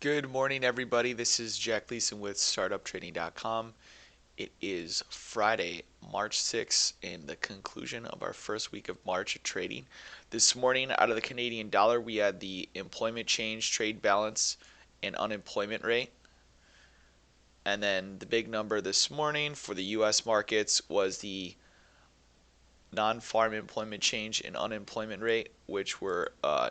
Good morning, everybody. This is Gleason with Startuptrading.com. It is Friday, March 6th, and the conclusion of our first week of March of trading. This morning, out of the Canadian dollar, we had the employment change, trade balance, and unemployment rate. And then the big number this morning for the U.S. markets was the non-farm employment change and unemployment rate, which were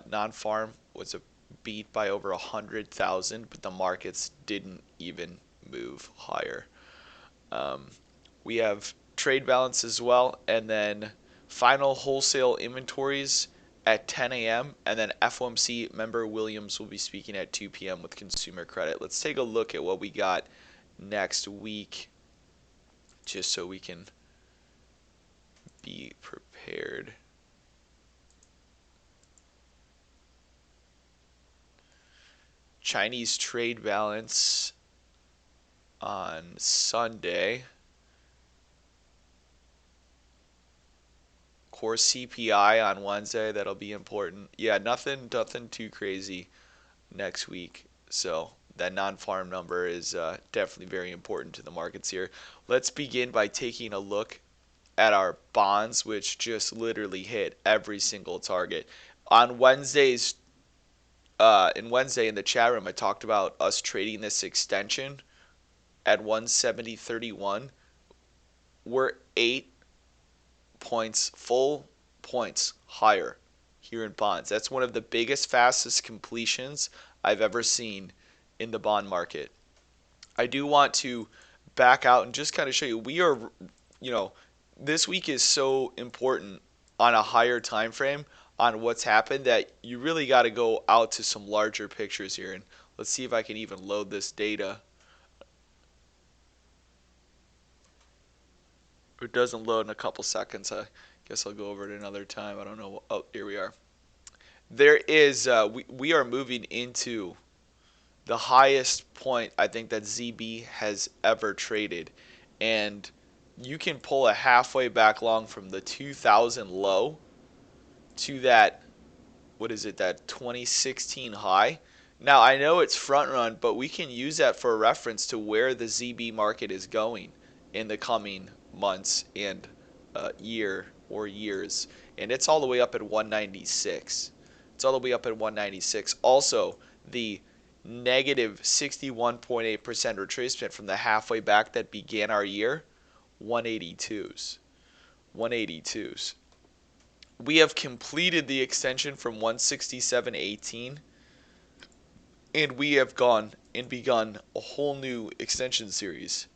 non-farm was a beat by over 100,000, but the markets didn't even move higher. Um, we have trade balance as well, and then final wholesale inventories at 10 a.m. and then FOMC member Williams will be speaking at 2 p.m. with consumer credit. Let's take a look at what we got next week, just so we can be prepared. Chinese trade balance on Sunday. Core CPI on Wednesday. That'll be important. Yeah, nothing too crazy next week. So that non-farm number is definitely very important to the markets here. Let's begin by taking a look at our bonds, which just literally hit every single target. On Wednesday's Wednesday in the chat room, I talked about us trading this extension at 170.31. We're 8 points, full points higher here in bonds. That's one of the biggest, fastest completions I've ever seen in the bond market. I do want to back out and just kind of show you, this week is so important on a higher time frame on what's happened that you really got to go out to some larger pictures here. And let's see if I can even load this data. It doesn't load in a couple seconds. I guess I'll go over it another time. I don't know. Oh, here we are. There is, we are moving into the highest point I think that ZB has ever traded. And you can pull a halfway back long from the 2000 low to that, what is it, that 2016 high. Now, I know it's front run, but we can use that for a reference to where the ZB market is going in the coming months and year or years. And it's all the way up at 196. It's all the way up at 196. Also, the negative 61.8% retracement from the halfway back that began our year, 182s. 182s. We have completed the extension from 167.18, and we have gone and begun a whole new extension series.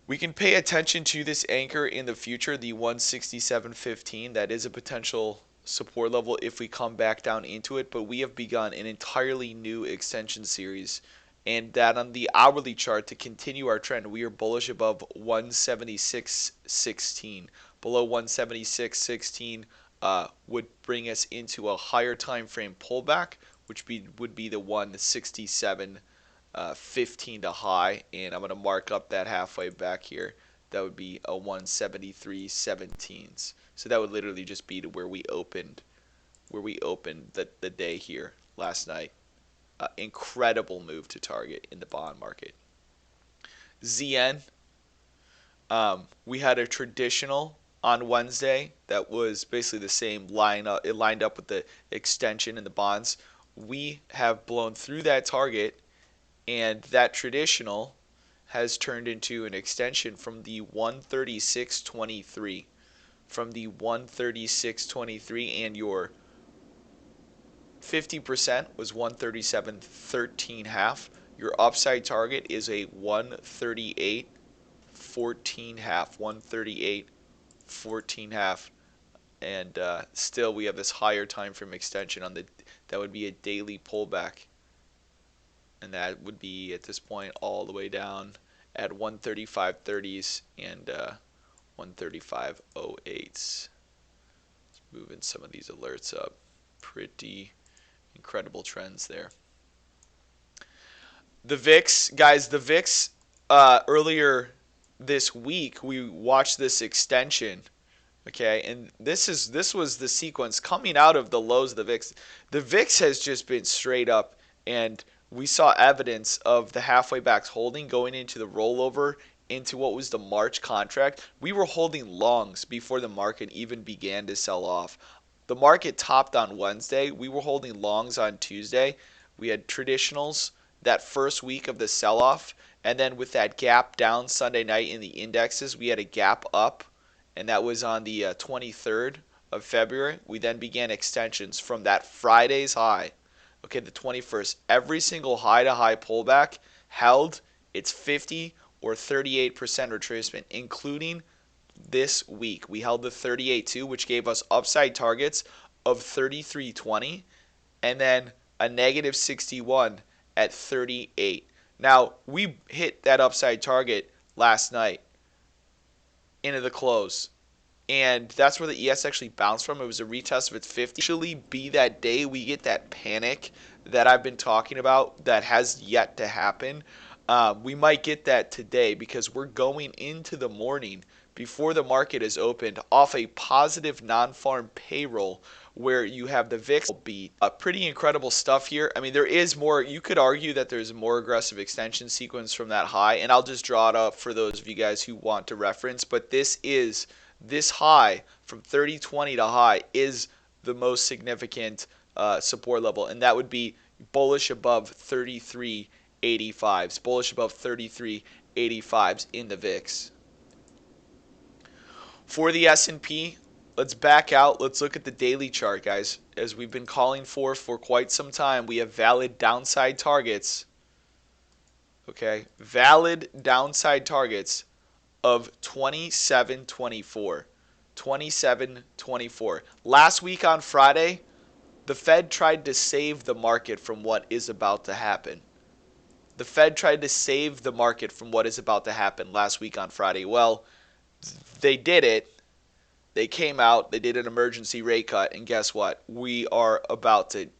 We can pay attention to this anchor in the future, the 167.15. That is a potential support level if we come back down into it, but we have begun an entirely new extension series, and that on the hourly chart, to continue our trend, we are bullish above 176.16. Below 176.16 would bring us into a higher time frame pullback, which would be the 167.15 to high, and I'm going to mark up that halfway back here. That would be a 173.17. So that would literally just be to where we opened the day here last night. Incredible move to target in the bond market. ZN, we had a traditional on Wednesday that was basically the same line up. It lined up with the extension in the bonds. We have blown through that target, and that traditional has turned into an extension from the 136.23. From the 136.23, and your 50% was 137.13 half. Your upside target is a 138.14 half. 138.14 half. And still we have this higher time frame extension on that would be a daily pullback. And that would be at this point all the way down at 135.30s and 135.08s. Moving some of these alerts up. Pretty incredible trends there. The VIX, guys, the VIX earlier this week we watched this extension, okay, and this was the sequence coming out of the lows of the VIX. The VIX has just been straight up and we saw evidence of the halfway backs holding going into the rollover into what was the March contract. We were holding longs before the market even began to sell off. The market topped on Wednesday. We were holding longs on Tuesday. We had traditionals that first week of the sell off. And then with that gap down Sunday night in the indexes, we had a gap up. And that was on the 23rd of February. We then began extensions from that Friday's high. Okay, the 21st. Every single high to high pullback held its 50 or 38% retracement, including this week. We held the 38.2, which gave us upside targets of 33.20 and then a negative 61 at 38. Now, we hit that upside target last night into the close. And that's where the ES actually bounced from. It was a retest of its 50. Actually be that day we get that panic that I've been talking about that has yet to happen. We might get that today because we're going into the morning before the market is opened off a positive non-farm payroll where you have the VIX beat. Pretty incredible stuff here. I mean, there is more. You could argue that there's a more aggressive extension sequence from that high, and I'll just draw it up for those of you guys who want to reference. But this high from 30.20 to high is the most significant support level, and that would be bullish above 33.85s. Bullish above 33.85s in the VIX. For the S&P, let's back out. Let's look at the daily chart, guys. As we've been calling for quite some time, we have valid downside targets. Okay, valid downside targets of 27.24. 27.24. Last week on Friday, the Fed tried to save the market from what is about to happen. The Fed tried to save the market from what is about to happen last week on Friday. Well, they did it. They came out, they did an emergency rate cut, and guess what? We are about to,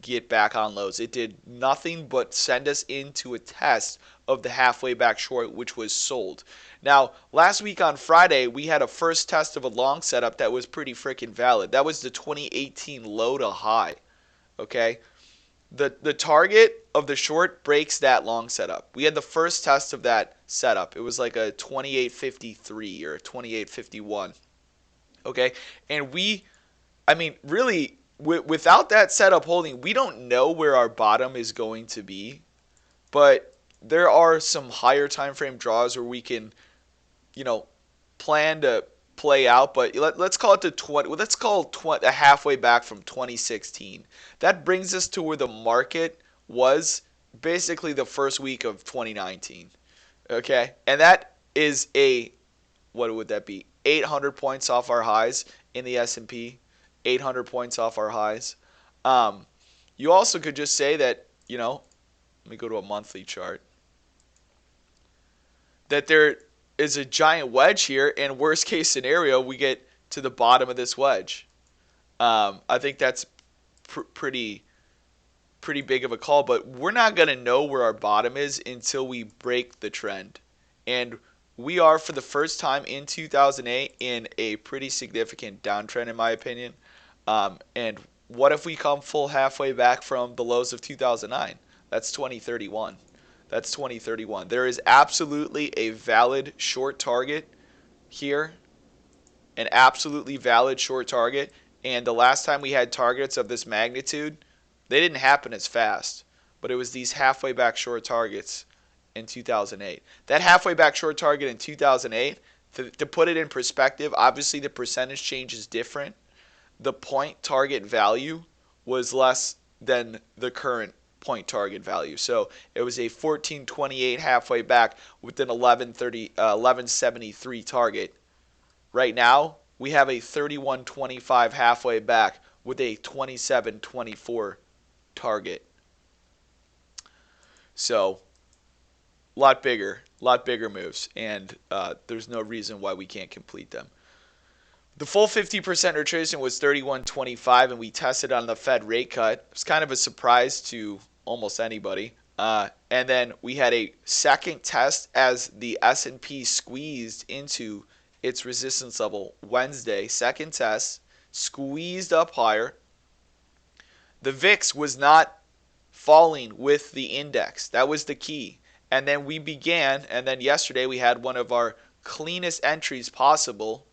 get back on lows. It did nothing but send us into a test of the halfway back short, which was sold. Now, last week on Friday, we had a first test of a long setup that was pretty freaking valid. That was the 2018 low to high. Okay? The target of the short breaks that long setup. We had the first test of that setup. It was like a 28.53 or 28.51. Okay? And really, without that setup holding, we don't know where our bottom is going to be. But there are some higher time frame draws where we can, plan to play out. But let's call it the halfway back from 2016. That brings us to where the market was basically the first week of 2019. Okay, and that is what would that be? 800 points off our highs in the S&P. 800 points off our highs. You also could just say that, let me go to a monthly chart, that there is a giant wedge here, and worst case scenario, we get to the bottom of this wedge. I think that's pretty big of a call, but we're not going to know where our bottom is until we break the trend. And we are, for the first time in 2008, in a pretty significant downtrend, in my opinion. And what if we come full halfway back from the lows of 2009? That's 2031. That's 2031. There is absolutely a valid short target here, an absolutely valid short target. And the last time we had targets of this magnitude, they didn't happen as fast, but it was these halfway back short targets in 2008. That halfway back short target in 2008, to put it in perspective, obviously the percentage change is different. The point target value was less than the current point target value. So it was a 1428 halfway back with an 1173 target. Right now, we have a 3125 halfway back with a 2724 target. So a lot bigger moves, and there's no reason why we can't complete them. The full 50% retracement was 31.25, and we tested on the Fed rate cut. It was kind of a surprise to almost anybody. And then we had a second test as the S&P squeezed into its resistance level Wednesday. Second test, squeezed up higher. The VIX was not falling with the index. That was the key. And then we began, and then yesterday we had one of our cleanest entries possible.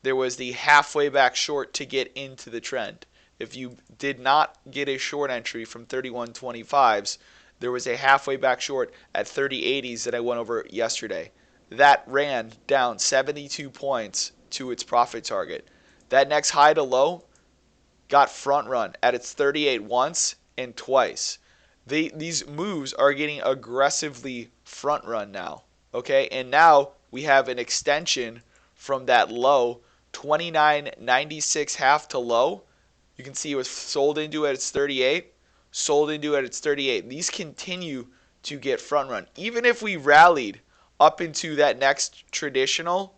There was the halfway back short to get into the trend. If you did not get a short entry from 31.25s, there was a halfway back short at 30.80s that I went over yesterday. That ran down 72 points to its profit target. That next high to low got front run at its 38 once and twice. These moves are getting aggressively front run now. Okay, and now we have an extension from that low 29.96 half to low. You can see it was sold into at its 38, sold into at its 38. These continue to get front run. Even if we rallied up into that next traditional,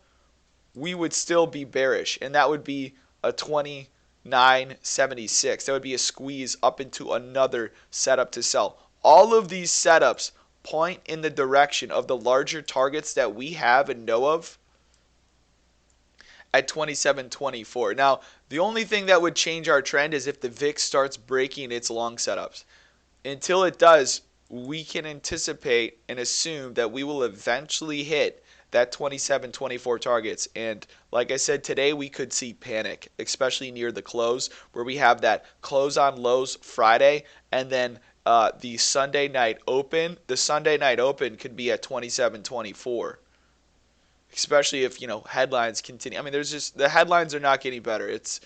we would still be bearish, and that would be a 29.76. That would be a squeeze up into another setup to sell. All of these setups point in the direction of the larger targets that we have and know of at 27.24. Now, the only thing that would change our trend is if the VIX starts breaking its long setups. Until it does, we can anticipate and assume that we will eventually hit that 27.24 targets. And like I said, today we could see panic, especially near the close, where we have that close on lows Friday, and then the Sunday night open. The Sunday night open could be at 27.24. Especially if, headlines continue. I mean, the headlines are not getting better. It's,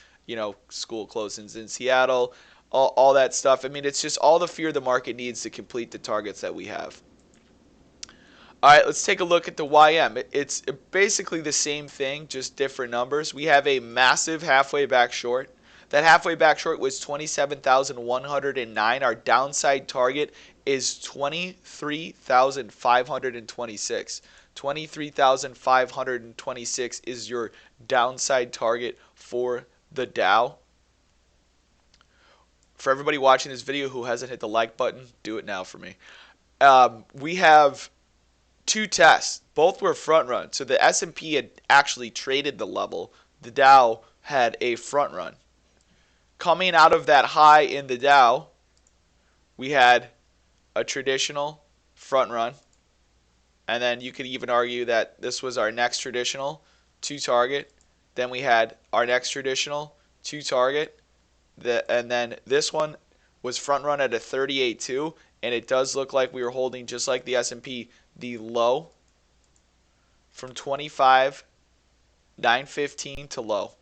school closings in Seattle, all that stuff. I mean, it's just all the fear the market needs to complete the targets that we have. All right, let's take a look at the YM. It's basically the same thing, just different numbers. We have a massive halfway back short. That halfway back short was 27,109. Our downside target is 23,526. 23,526 is your downside target for the Dow. For everybody watching this video who hasn't hit the like button, do it now for me. We have two tests. Both were front run. So the S&P had actually traded the level. The Dow had a front run. Coming out of that high in the Dow, we had a traditional front run. And then you could even argue that this was our next traditional to target. Then we had our next traditional to target. And then this one was front run at a 38.2. And it does look like we were holding, just like the S&P, the low from 25,915 to low.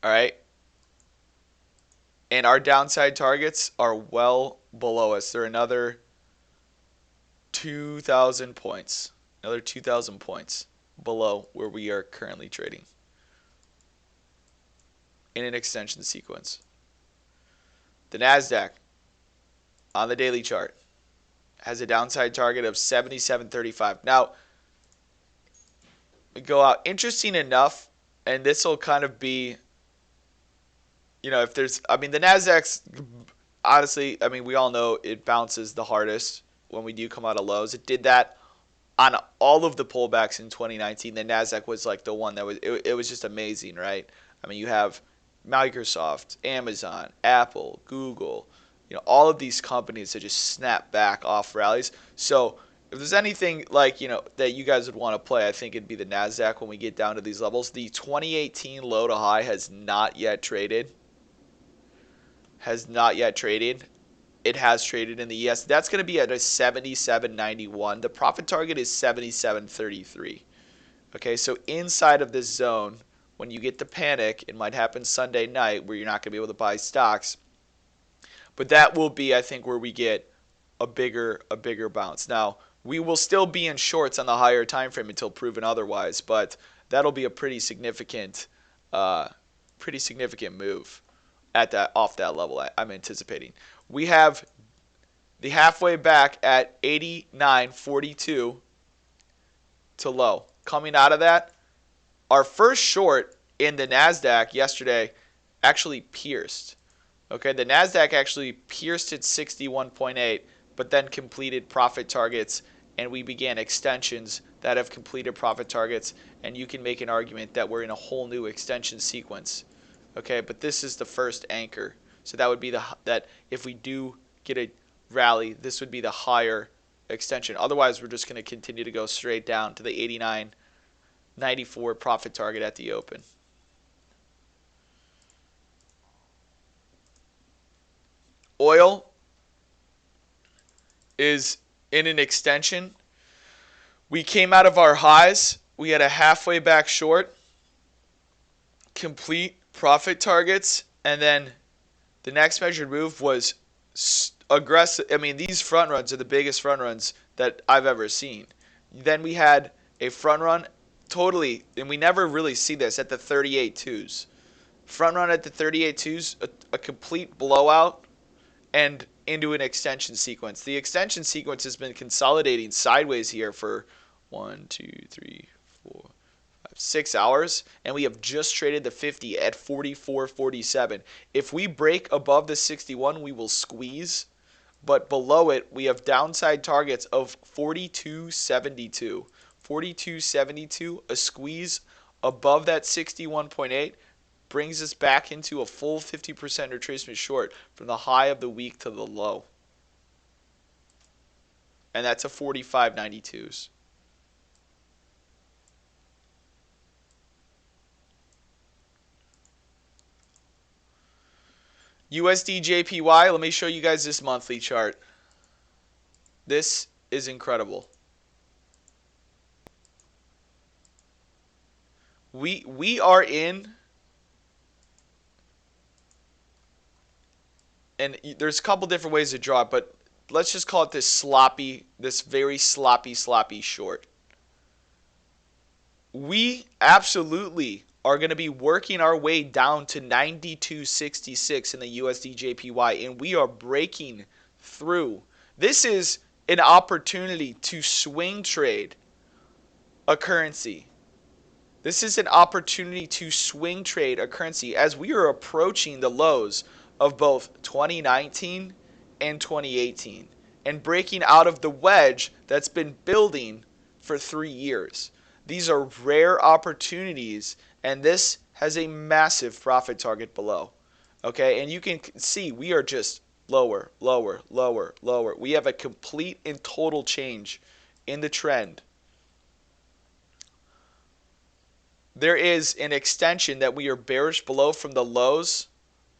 All right. And our downside targets are well below us. They're another 2,000 points. Another 2,000 points below where we are currently trading in an extension sequence. The Nasdaq on the daily chart has a downside target of 77.35. Now, we go out. Interesting enough, and this will kind of be, if there's, the Nasdaq's, honestly, we all know it bounces the hardest when we do come out of lows. It did that on all of the pullbacks in 2019. The Nasdaq was like the one that was, it was just amazing, right? You have Microsoft, Amazon, Apple, Google, all of these companies that just snap back off rallies. So if there's anything like, that you guys would want to play, I think it'd be the Nasdaq when we get down to these levels. The 2018 low to high has not yet traded. It has traded in the ES. That's going to be at a 77.91. The profit target is 77.33. Okay, so inside of this zone, when you get the panic, it might happen Sunday night where you're not going to be able to buy stocks. But that will be, I think, where we get a bigger bounce. Now, we will still be in shorts on the higher time frame until proven otherwise, but that'll be a pretty significant move at that off that level. I'm anticipating. We have the halfway back at 89.42 to low. Coming out of that, our first short in the Nasdaq yesterday actually pierced. Okay, the Nasdaq actually pierced its 61.8, but then completed profit targets, and we began extensions that have completed profit targets, and you can make an argument that we're in a whole new extension sequence. Okay, but this is the first anchor. So that would be that if we do get a rally, this would be the higher extension. Otherwise, we're just going to continue to go straight down to the 89.94 profit target at the open. Oil is in an extension. We came out of our highs. We had a halfway back short, complete profit targets, and then the next measured move was aggressive. I mean, these front runs are the biggest front runs that I've ever seen. Then we had a front run totally, and we never really see this, at the 38.2s. Front run at the 38.2s, a complete blowout, and into an extension sequence. The extension sequence has been consolidating sideways here for 1, 2, 3, 4, 5, 6 hours, and we have just traded the 50 at 44.47. If we break above the 61, we will squeeze, but below it, we have downside targets of 42.72. 42.72, a squeeze above that 61.8 brings us back into a full 50% retracement short from the high of the week to the low. And that's a 45.92s. USD JPY, let me show you guys this monthly chart. This is incredible. We are in, and there's a couple different ways to draw it, but let's just call it this very sloppy short. We absolutely are going to be working our way down to 92.66 in the USD JPY, and we are breaking through. This is an opportunity to swing trade a currency. This is an opportunity to swing trade a currency as we are approaching the lows of both 2019 and 2018 and breaking out of the wedge that's been building for 3 years. These are rare opportunities, and this has a massive profit target below. Okay, and you can see we are just lower, lower, lower, lower. We have a complete and total change in the trend. There is an extension that we are bearish below from the lows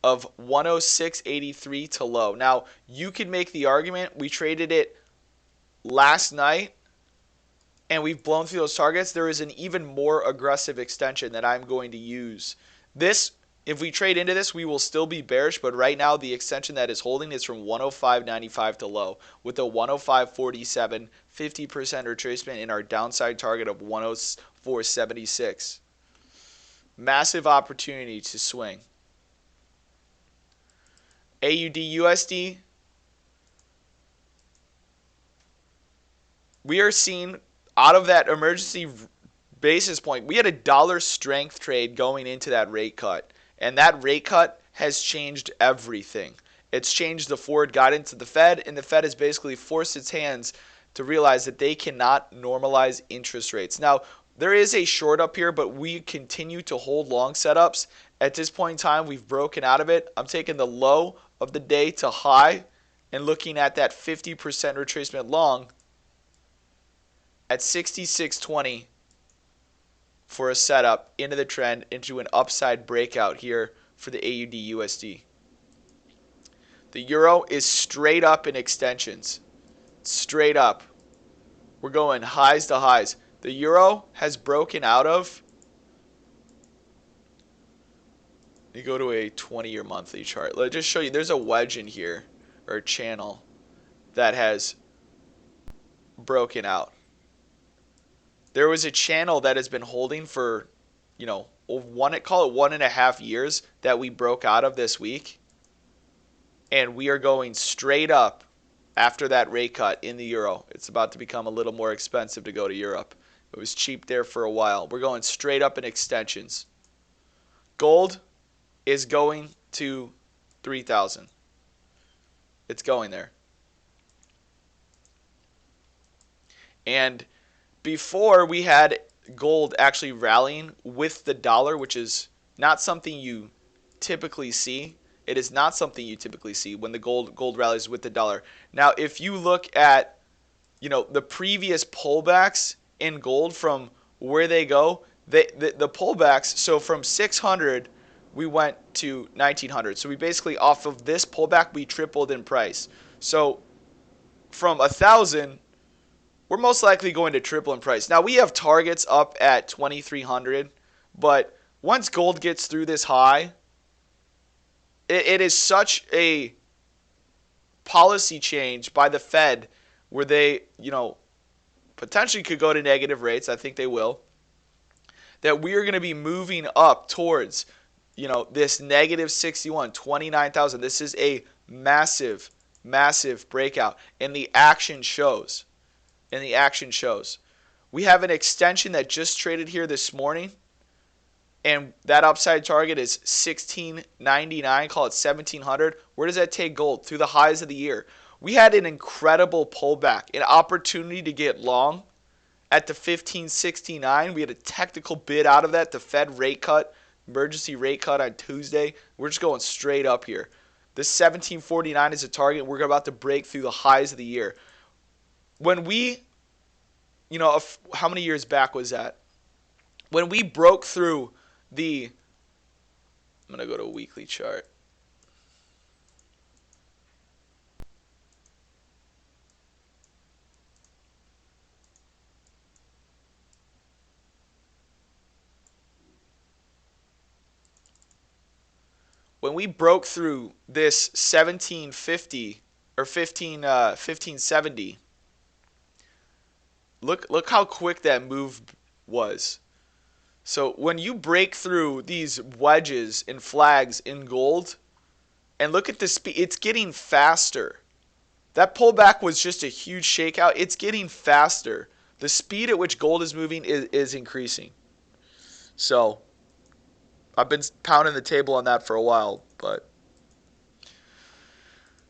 of 106.83 to low. Now, you can make the argument we traded it last night and we've blown through those targets. There is an even more aggressive extension that I'm going to use. This, if we trade into this, we will still be bearish, but right now the extension that is holding is from 105.95 to low with a 105.47, 50% retracement in our downside target of 104.76. Massive opportunity to swing. AUD USD, we are seeing out of that emergency basis point, we had a dollar strength trade going into that rate cut, and that rate cut has changed everything. It's changed the forward guidance of the Fed, and the Fed has basically forced its hands to realize that they cannot normalize interest rates. Now, there is a short up here, but we continue to hold long setups. At this point in time, we've broken out of it. I'm taking the low of the day to high and looking at that 50% retracement long at 66.20 for a setup into the trend into an upside breakout here for the AUD USD. The euro is straight up in extensions. Straight up. We're going highs to highs. The euro has broken out of, you go to a 20-year monthly chart. Let's just show you, there's a wedge in here, or a channel, that has broken out. There was a channel that has been holding for, call it 1.5 years that we broke out of this week. And we are going straight up after that rate cut in the euro. It's about to become a little more expensive to go to Europe. It was cheap there for a while. We're going straight up in extensions. Gold is going to 3,000. It's going there. And before we had gold actually rallying with the dollar, which is not something you typically see. It is not something you typically see when the gold rallies with the dollar. Now, if you look at the previous pullbacks in gold from where they go, the pullbacks. So from 600, we went to 1900. So we basically off of this pullback we tripled in price. So from 1,000 we're most likely going to triple in price. Now we have targets up at 2,300, but once gold gets through this high, it is such a policy change by the Fed where they, potentially could go to negative rates. I think they will. That we are going to be moving up towards, this negative 61, 29,000. This is a massive, massive breakout, and the action shows. We have an extension that just traded here this morning, and that upside target is 1699, call it 1700. Where does that take gold? Through the highs of the year. We had an incredible pullback, an opportunity to get long at the 1569. We had a technical bid out of that. The Fed rate cut, emergency rate cut on Tuesday. We're just going straight up here. The 1749 is a target. We're about to break through the highs of the year. When we, how many years back was that? When we broke through I'm going to go to a weekly chart. When we broke through this 1750 or 1570, look how quick that move was. So when you break through these wedges and flags in gold, and look at the speed, it's getting faster. That pullback was just a huge shakeout. It's getting faster. The speed at which gold is moving is increasing. So I've been pounding the table on that for a while, but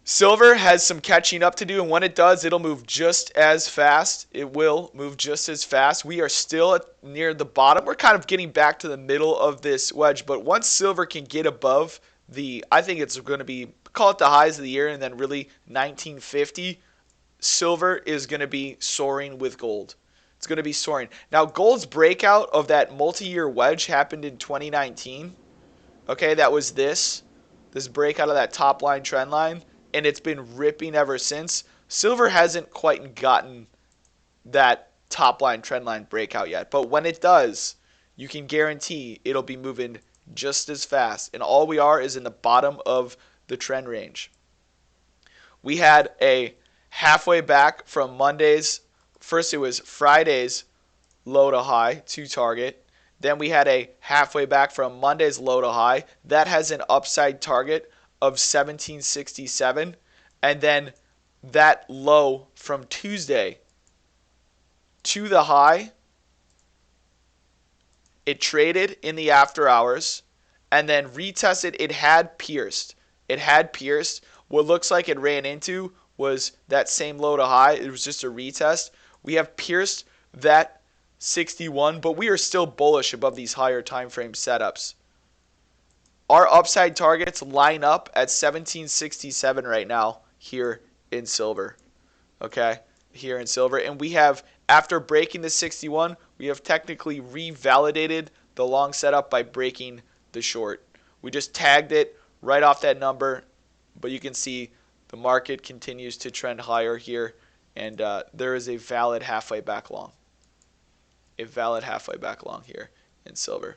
silver has some catching up to do, and when it does, it'll move just as fast. It will move just as fast. We are still near the bottom. We're kind of getting back to the middle of this wedge, but once silver can get above I think it's going to be, call it the highs of the year, and then really 1950, silver is going to be soaring with gold. It's going to be soaring. Now, gold's breakout of that multi-year wedge happened in 2019. Okay, that was this breakout of that top line trend line, and it's been ripping ever since. Silver hasn't quite gotten that top line trend line breakout yet, but when it does, you can guarantee it'll be moving just as fast, and all we are is in the bottom of the trend range. We had a halfway back from Monday's, first it was Friday's low to high to target. Then we had a halfway back from Monday's low to high. That has an upside target of 1767. And then that low from Tuesday to the high, it traded in the after hours and then retested. It had pierced. What looks like it ran into was that same low to high. It was just a retest. We have pierced that 61, but we are still bullish above these higher time frame setups. Our upside targets line up at 1767 right now here in silver. Okay, here in silver. And we have, after breaking the 61, we have technically revalidated the long setup by breaking the short. We just tagged it right off that number, but you can see the market continues to trend higher here, and there is a valid halfway back long. Here in silver.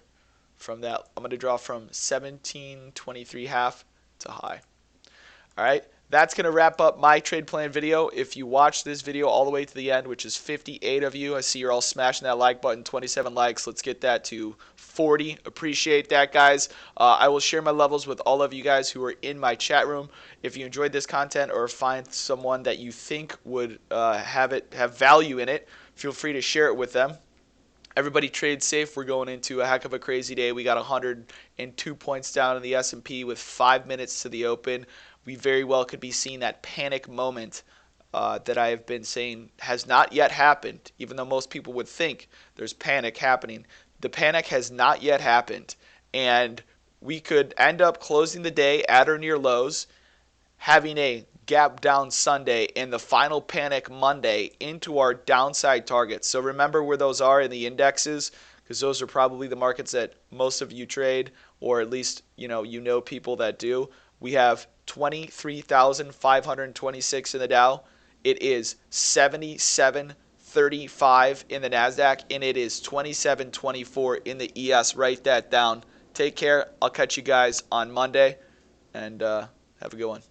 From that, I'm going to draw from 1723 half to high. All right, that's going to wrap up my trade plan video. If you watched this video all the way to the end, which is 58 of you, I see you're all smashing that like button, 27 likes. Let's get that to 40. Appreciate that, guys. I will share my levels with all of you guys who are in my chat room. If you enjoyed this content or find someone that you think would have value in it, feel free to share it with them. Everybody trade safe. We're going into a heck of a crazy day. We got 102 points down in the S&P with 5 minutes to the open. We very well could be seeing that panic moment that I have been saying has not yet happened, even though most people would think there's panic happening. The panic has not yet happened, and we could end up closing the day at or near lows, having a gap down Sunday and the final panic Monday into our downside targets. So remember where those are in the indexes, because those are probably the markets that most of you trade, or at least you know people that do. We have 23,526 in the Dow. It is 77.35 in the Nasdaq, and it is 27.24 in the ES. Write that down. Take care. I'll catch you guys on Monday, and have a good one.